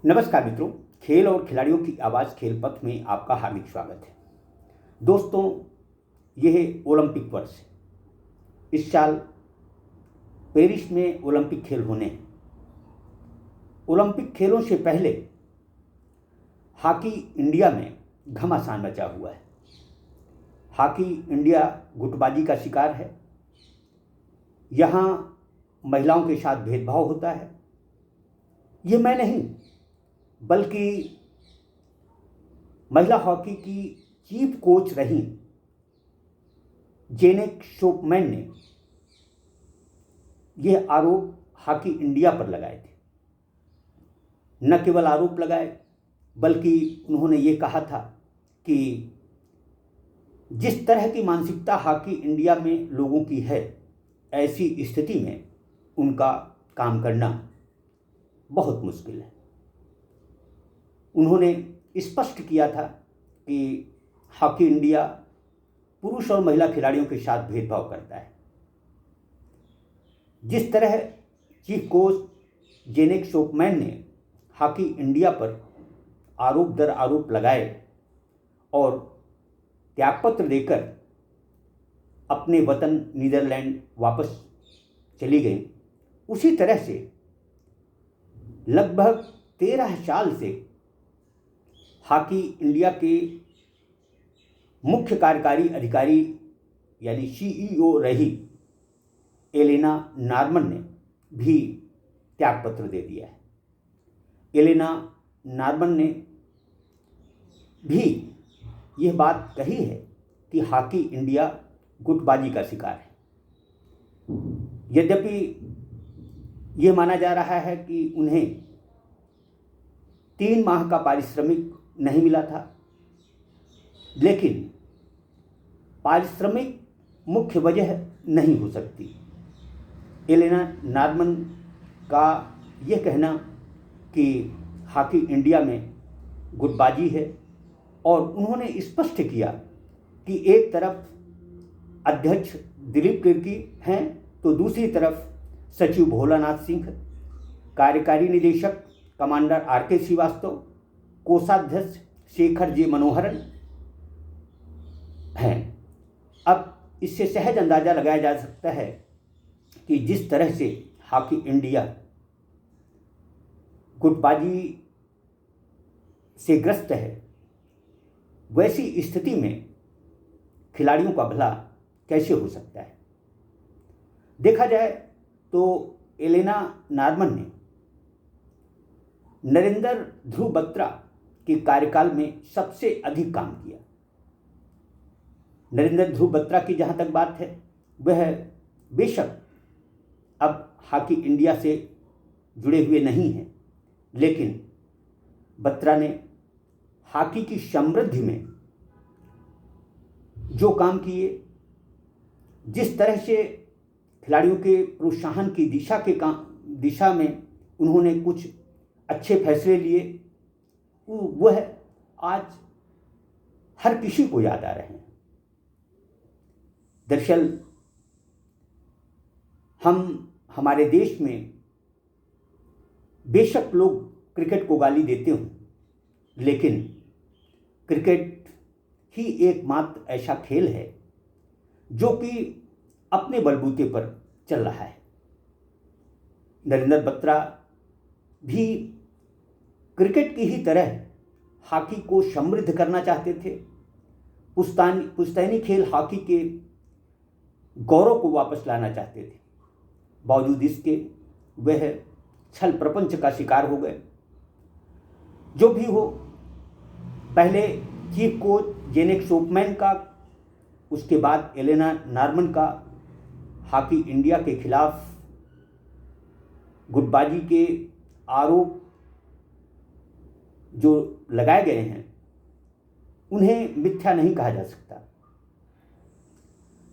नमस्कार मित्रों, खेल और खिलाड़ियों की आवाज़ खेल पथ में आपका हार्दिक स्वागत है। दोस्तों, यह ओलंपिक वर्ष है। इस साल पेरिस में ओलंपिक खेल होने हैं। ओलंपिक खेलों से पहले हॉकी इंडिया में घमासान मचा हुआ है। हॉकी इंडिया गुटबाजी का शिकार है। यहाँ महिलाओं के साथ भेदभाव होता है। ये मैं नहीं, बल्कि महिला हॉकी की चीफ कोच रही जेनेट शोपमैन ने यह आरोप हॉकी इंडिया पर लगाए थे। न केवल आरोप लगाए, बल्कि उन्होंने ये कहा था कि जिस तरह की मानसिकता हॉकी इंडिया में लोगों की है, ऐसी स्थिति में उनका काम करना बहुत मुश्किल है। उन्होंने स्पष्ट किया था कि हॉकी इंडिया पुरुष और महिला खिलाड़ियों के साथ भेदभाव करता है। जिस तरह चीफ कोच जेनेट शोपमैन ने हॉकी इंडिया पर आरोप दर आरोप लगाए और त्यागपत्र देकर अपने वतन नीदरलैंड वापस चली गई, उसी तरह से लगभग 13 साल से हॉकी इंडिया के मुख्य कार्यकारी अधिकारी यानी सीईओ रही एलेना नॉर्मन ने भी त्यागपत्र दे दिया है। एलेना नॉर्मन ने भी यह बात कही है कि हॉकी इंडिया गुटबाजी का शिकार है। यद्यपि यह माना जा रहा है कि उन्हें 3 माह का पारिश्रमिक नहीं मिला था, लेकिन पारिश्रमिक मुख्य वजह नहीं हो सकती। एलेना नॉर्मन का यह कहना कि हॉकी इंडिया में गुटबाजी है, और उन्होंने स्पष्ट किया कि एक तरफ अध्यक्ष दिलीप तिर्की हैं, तो दूसरी तरफ सचिव भोलानाथ सिंह, कार्यकारी निदेशक कमांडर आर.के. श्रीवास्तव, कोषाध्यक्ष शेखर जे मनोहरन हैं। अब इससे सहज अंदाजा लगाया जा सकता है कि जिस तरह से हॉकी इंडिया गुटबाजी से ग्रस्त है, वैसी स्थिति में खिलाड़ियों का भला कैसे हो सकता है। देखा जाए तो एलेना नॉर्मन ने नरेंद्र ध्रुव बत्रा के कार्यकाल में सबसे अधिक काम किया। नरेंद्र ध्रुव बत्रा की जहाँ तक बात है, वह बेशक अब हॉकी इंडिया से जुड़े हुए नहीं हैं, लेकिन बत्रा ने हॉकी की समृद्धि में जो काम किए, जिस तरह से खिलाड़ियों के प्रोत्साहन की दिशा में उन्होंने कुछ अच्छे फैसले लिए, वह आज हर किसी को याद आ रहे हैं। दरअसल हमारे देश में बेशक लोग क्रिकेट को गाली देते हों, लेकिन क्रिकेट ही एकमात्र ऐसा खेल है जो कि अपने बलबूते पर चल रहा है। नरेंद्र बत्रा भी क्रिकेट की ही तरह हॉकी को समृद्ध करना चाहते थे। पुश्तैनी खेल हॉकी के गौरव को वापस लाना चाहते थे। बावजूद इसके वह छल प्रपंच का शिकार हो गए। जो भी हो, पहले चीफ कोच जेनेट शोपमैन का, उसके बाद एलेना नॉर्मन का हॉकी इंडिया के खिलाफ गुटबाजी के आरोप जो लगाए गए हैं, उन्हें मिथ्या नहीं कहा जा सकता।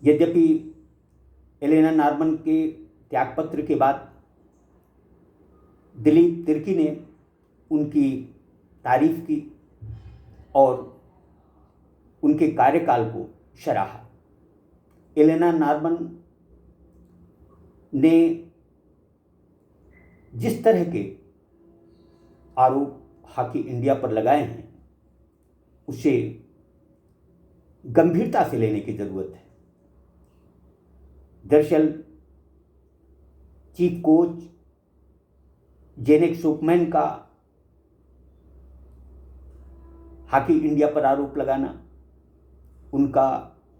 यद्यपि एलेना नॉर्मन के त्यागपत्र के बाद दिलीप तिर्की ने उनकी तारीफ की और उनके कार्यकाल को सराहा। एलेना नॉर्मन ने जिस तरह के आरोप हॉकी इंडिया पर लगाए हैं उसे गंभीरता से लेने की जरूरत है। दरअसल चीफ कोच जेनेक शोकमैन का हॉकी इंडिया पर आरोप लगाना, उनका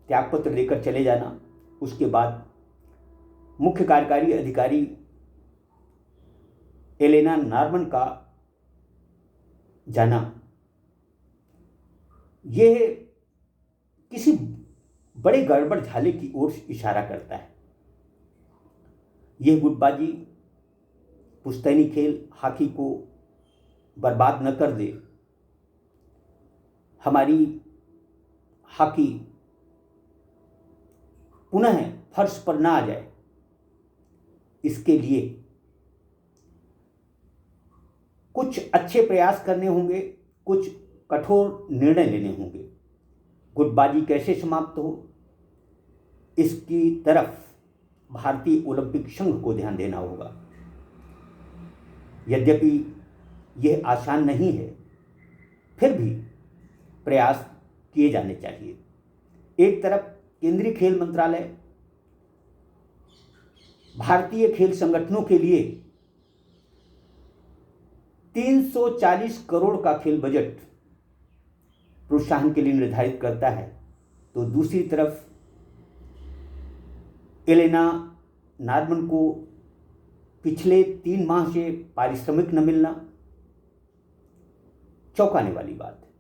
त्यागपत्र लेकर चले जाना, उसके बाद मुख्य कार्यकारी अधिकारी एलेना नॉर्मन का जाना, यह किसी बड़े गड़बड़ झाले की ओर इशारा करता है। यह गुटबाजी, पुश्तैनी खेल हॉकी को बर्बाद न कर दे, हमारी हॉकी पुनः फर्श पर ना आ जाए, इसके लिए कुछ अच्छे प्रयास करने होंगे, कुछ कठोर निर्णय लेने होंगे। गुटबाजी कैसे समाप्त हो, इसकी तरफ भारतीय ओलंपिक संघ को ध्यान देना होगा। यद्यपि यह आसान नहीं है, फिर भी प्रयास किए जाने चाहिए। एक तरफ केंद्रीय खेल मंत्रालय भारतीय खेल संगठनों के लिए 340 करोड़ का खेल बजट प्रोत्साहन के लिए निर्धारित करता है, तो दूसरी तरफ एलेना नॉर्मन को पिछले 3 माह से पारिश्रमिक न मिलना चौंकाने वाली बात है।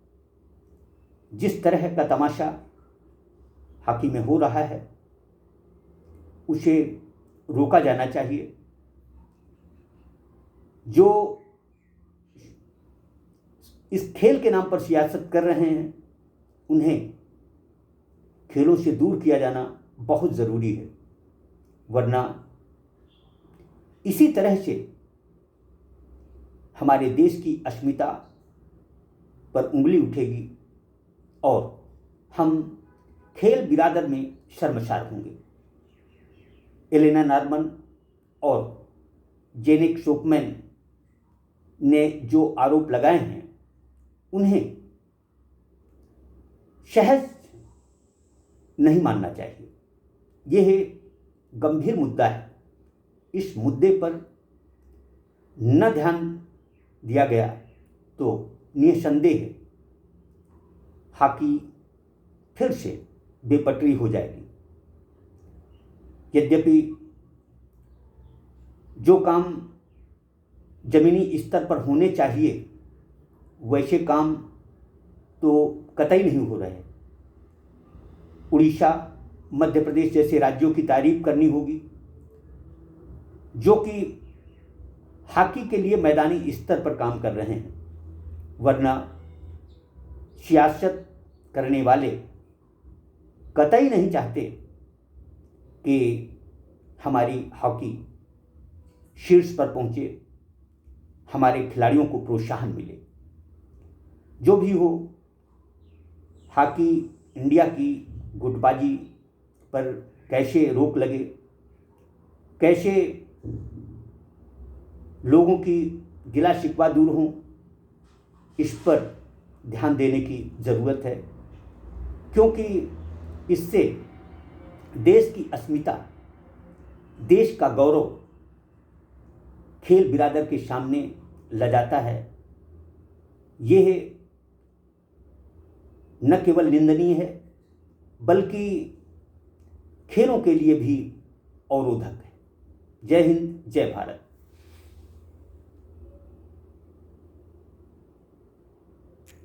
जिस तरह का तमाशा हॉकी में हो रहा है उसे रोका जाना चाहिए। जो इस खेल के नाम पर सियासत कर रहे हैं उन्हें खेलों से दूर किया जाना बहुत ज़रूरी है, वरना इसी तरह से हमारे देश की अस्मिता पर उंगली उठेगी और हम खेल बिरादर में शर्मसार होंगे। एलेना नॉर्मन और जेनेक शोकमैन ने जो आरोप लगाए हैं उन्हें सहज नहीं मानना चाहिए। यह गंभीर मुद्दा है। इस मुद्दे पर न ध्यान दिया गया तो निसंदेह हॉकी फिर से बेपटरी हो जाएगी। यद्यपि जो काम जमीनी स्तर पर होने चाहिए वैसे काम तो कतई नहीं हो रहे। उड़ीसा, मध्य प्रदेश जैसे राज्यों की तारीफ करनी होगी जो कि हॉकी के लिए मैदानी स्तर पर काम कर रहे हैं, वरना सियासत करने वाले कतई नहीं चाहते कि हमारी हॉकी शीर्ष पर पहुंचे, हमारे खिलाड़ियों को प्रोत्साहन मिले। जो भी हो, हॉकी इंडिया की गुटबाजी पर कैसे रोक लगे, कैसे लोगों की गिला शिकवा दूर हो, इस पर ध्यान देने की ज़रूरत है, क्योंकि इससे देश की अस्मिता, देश का गौरव खेल बिरादर के सामने लजाता है। यह न केवल निंदनीय है बल्कि खेलों के लिए भी अवरोधक है। जय हिंद, जय भारत।